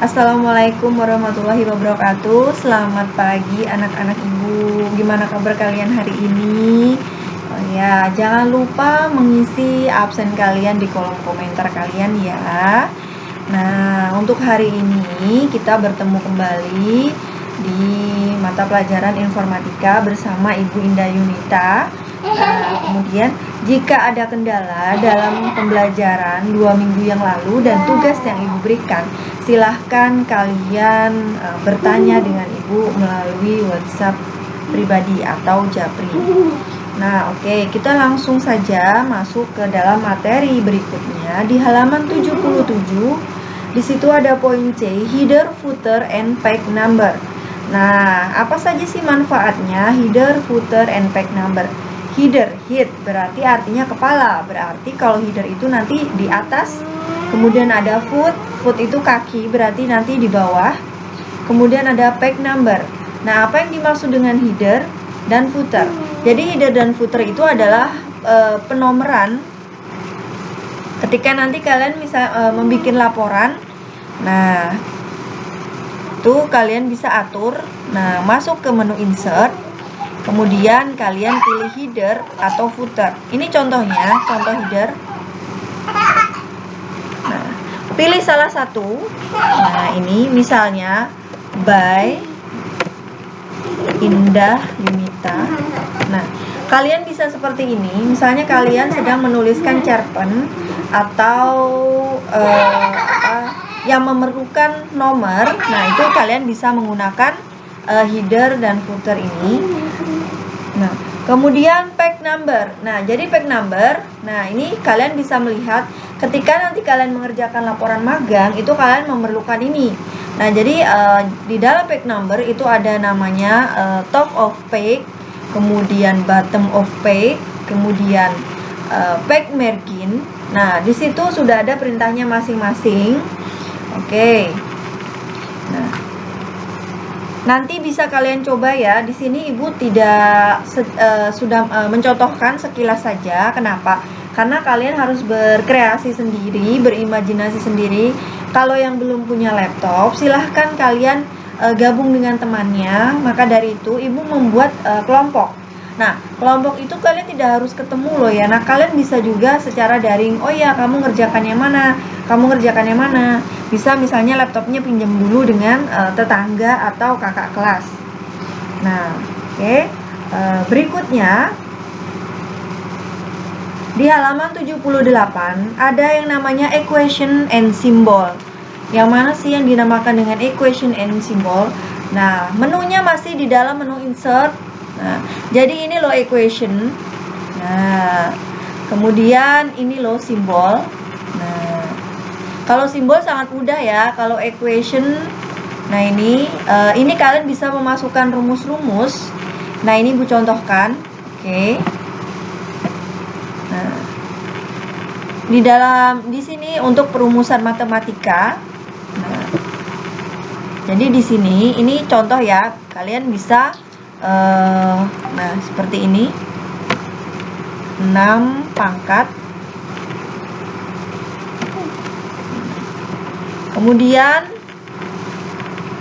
Assalamualaikum warahmatullahi wabarakatuh. Selamat pagi anak-anak ibu. Gimana kabar kalian hari ini? Oh ya, jangan lupa mengisi absen kalian di kolom komentar kalian ya. Nah, untuk hari ini kita bertemu kembali di mata pelajaran informatika bersama Ibu Indah Yunita. Nah, kemudian jika ada kendala dalam pembelajaran 2 minggu yang lalu dan tugas yang Ibu berikan, silahkan kalian bertanya dengan Ibu melalui WhatsApp pribadi atau Japri. Nah, oke, kita langsung saja masuk ke dalam materi berikutnya di halaman 77. Di situ ada poin C, header, footer, and page number. Nah, apa saja sih manfaatnya header, footer, and page number? Header, head, berarti artinya kepala. Berarti kalau header itu nanti di atas. Kemudian ada foot itu kaki, berarti nanti di bawah. Kemudian ada page number. Nah, apa yang dimaksud dengan header dan footer? Jadi header dan footer itu adalah penomoran. Ketika nanti kalian membuat laporan, nah itu kalian bisa atur. Nah, masuk ke menu insert, kemudian kalian pilih header atau footer. Ini contohnya, contoh header. Nah, pilih salah satu. Nah, ini misalnya by Indah Yunita. Nah, kalian bisa seperti ini. Misalnya kalian sedang menuliskan cerpen atau yang memerlukan nomor. Nah, itu kalian bisa menggunakan header dan footer ini. Nah, kemudian page number. Nah, jadi page number. Nah, ini kalian bisa melihat ketika nanti kalian mengerjakan laporan magang, itu kalian memerlukan ini. Nah, jadi di dalam page number itu ada namanya top of page, kemudian bottom of page, kemudian page margin. Nah, di situ sudah ada perintahnya masing-masing. Oke. Nah, nanti bisa kalian coba ya. Di sini Ibu tidak sudah mencontohkan sekilas saja. Kenapa? Karena kalian harus berkreasi sendiri, berimajinasi sendiri. Kalau yang belum punya laptop, silahkan kalian gabung dengan temannya. Maka dari itu Ibu membuat kelompok. Nah, kelompok itu kalian tidak harus ketemu loh ya. Nah, kalian bisa juga secara daring. Oh ya, kamu ngerjakan yang mana? Kamu ngerjakan yang mana? Bisa misalnya laptopnya pinjam dulu dengan tetangga atau kakak kelas. Nah, oke. Berikutnya di halaman 78 ada yang namanya equation and symbol. Yang mana sih yang dinamakan dengan equation and symbol? Nah, menunya masih di dalam menu insert. Nah, jadi ini loh equation. Nah, kemudian ini loh simbol. Nah, kalau simbol sangat mudah ya. Kalau equation, nah ini kalian bisa memasukkan rumus-rumus. Nah, ini Bu contohkan. Oke. Nah, di sini untuk perumusan matematika. Nah, jadi di sini ini contoh ya. Kalian bisa nah seperti ini. 6 pangkat. Kemudian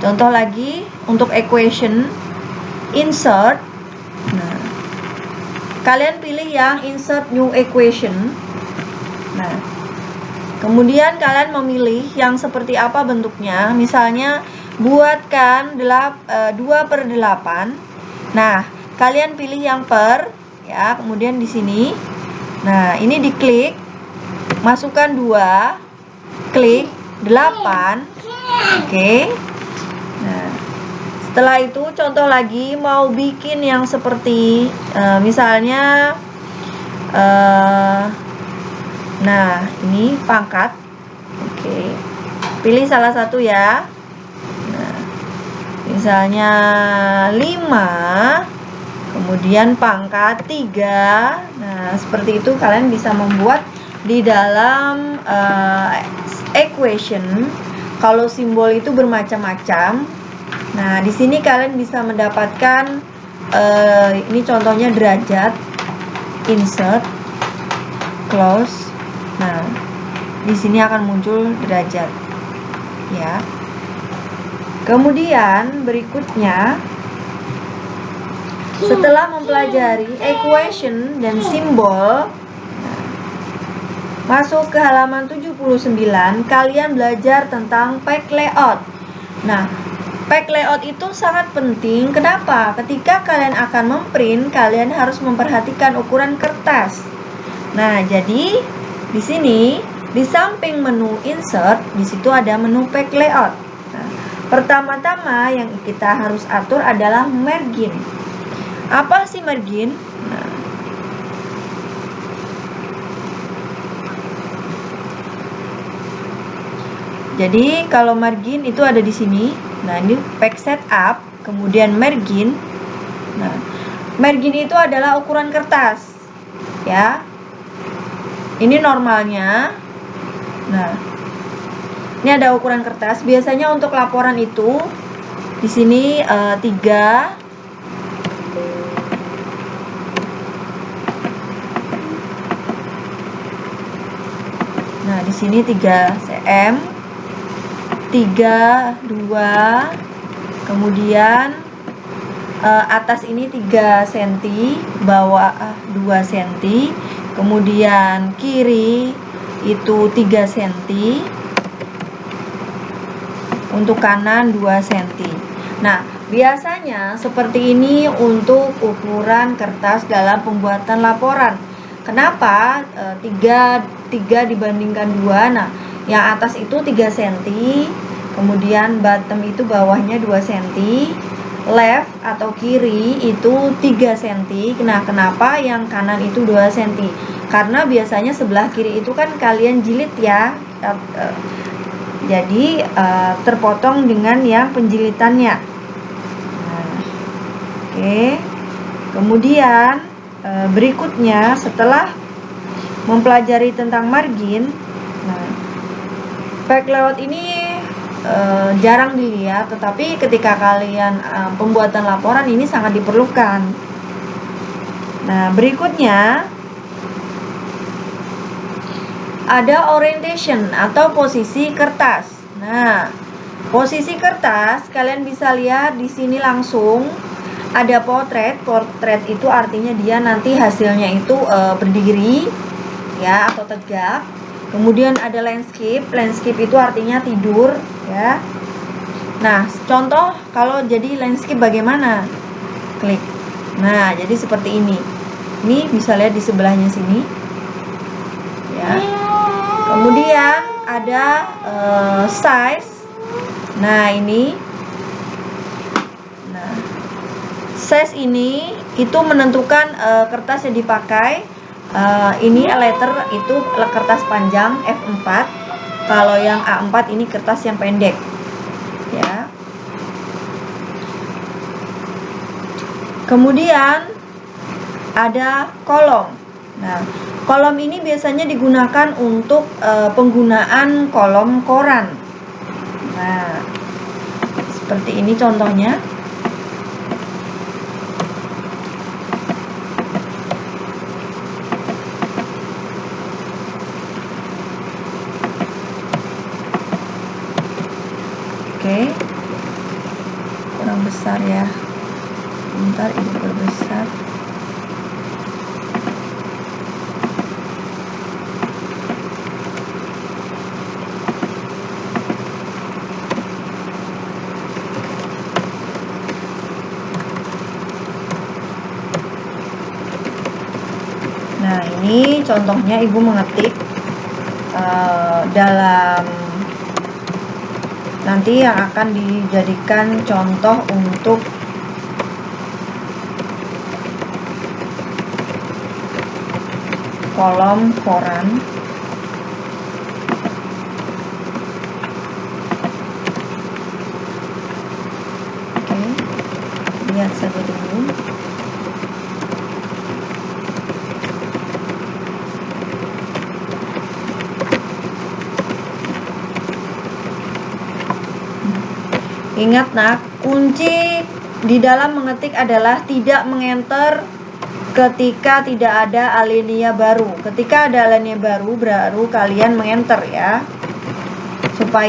contoh lagi untuk equation insert. Nah, kalian pilih yang insert new equation. Nah, kemudian kalian memilih yang seperti apa bentuknya. Misalnya buatkan 2/8. Nah, kalian pilih yang per ya, kemudian di sini. Nah, ini diklik, masukkan 2, klik 8. Oke. Nah, setelah itu contoh lagi mau bikin yang seperti misalnya nah, ini pangkat. Oke. Pilih salah satu ya. Nah, misalnya 5, kemudian pangkat 3. Nah, seperti itu kalian bisa membuat di dalam equation. Kalau simbol itu bermacam-macam. Nah, di sini kalian bisa mendapatkan ini contohnya derajat, insert, close. Nah, di sini akan muncul derajat ya. Kemudian berikutnya, setelah mempelajari equation dan simbol, masuk ke halaman 79, kalian belajar tentang page layout. Nah, page layout itu sangat penting. Kenapa? Ketika kalian akan memprint, kalian harus memperhatikan ukuran kertas. Nah, jadi di sini di samping menu insert, di situ ada menu page layout. Nah, pertama-tama yang kita harus atur adalah margin. Apa sih margin? Nah, jadi kalau margin itu ada di sini. Nah, ini page setup, kemudian margin. Nah, margin itu adalah ukuran kertas, ya. Ini normalnya. Nah, ini ada ukuran kertas. Biasanya untuk laporan itu di sini 3. Nah, di sini 3 cm, 3, 2, kemudian atas ini 3 cm, bawah 2 cm, kemudian kiri itu 3 cm, untuk kanan 2 cm. Nah, biasanya seperti ini untuk ukuran kertas dalam pembuatan laporan. Kenapa 3 dibandingkan 2? Nah, yang atas itu 3 cm, kemudian bottom itu bawahnya 2 cm, left atau kiri itu 3 cm. Nah, kenapa yang kanan itu 2 cm? Karena biasanya sebelah kiri itu kan kalian jilid ya, jadi terpotong dengan yang penjilitannya. Nah, oke. Kemudian berikutnya, setelah mempelajari tentang margin, nah, page layout ini jarang dilihat, tetapi ketika kalian pembuatan laporan ini sangat diperlukan. Nah, berikutnya ada orientation atau posisi kertas. Nah, posisi kertas kalian bisa lihat di sini langsung ada portrait. Portrait itu artinya dia nanti hasilnya itu berdiri ya atau tegak. Kemudian ada landscape. Landscape itu artinya tidur ya. Nah, contoh kalau jadi landscape bagaimana? Klik. Nah, jadi seperti ini. Ini bisa lihat di sebelahnya sini. Ya. Kemudian ada size. Nah, ini. Nah, size ini itu menentukan kertas yang dipakai. Ini letter itu kertas panjang F4. Kalau yang A4 ini kertas yang pendek. Ya. Kemudian ada kolom. Nah, kolom ini biasanya digunakan untuk penggunaan kolom koran. Nah, seperti ini contohnya. Oke, kurang besar ya. Bentar, ini berbesar. Nah, ini contohnya ibu mengetik dalam nanti yang akan dijadikan contoh untuk kolom koran. Oke, lihat saja dulu. Ingat nak, kunci di dalam mengetik adalah tidak mengenter ketika tidak ada alinea baru. Ketika ada alinea baru kalian mengenter ya, supaya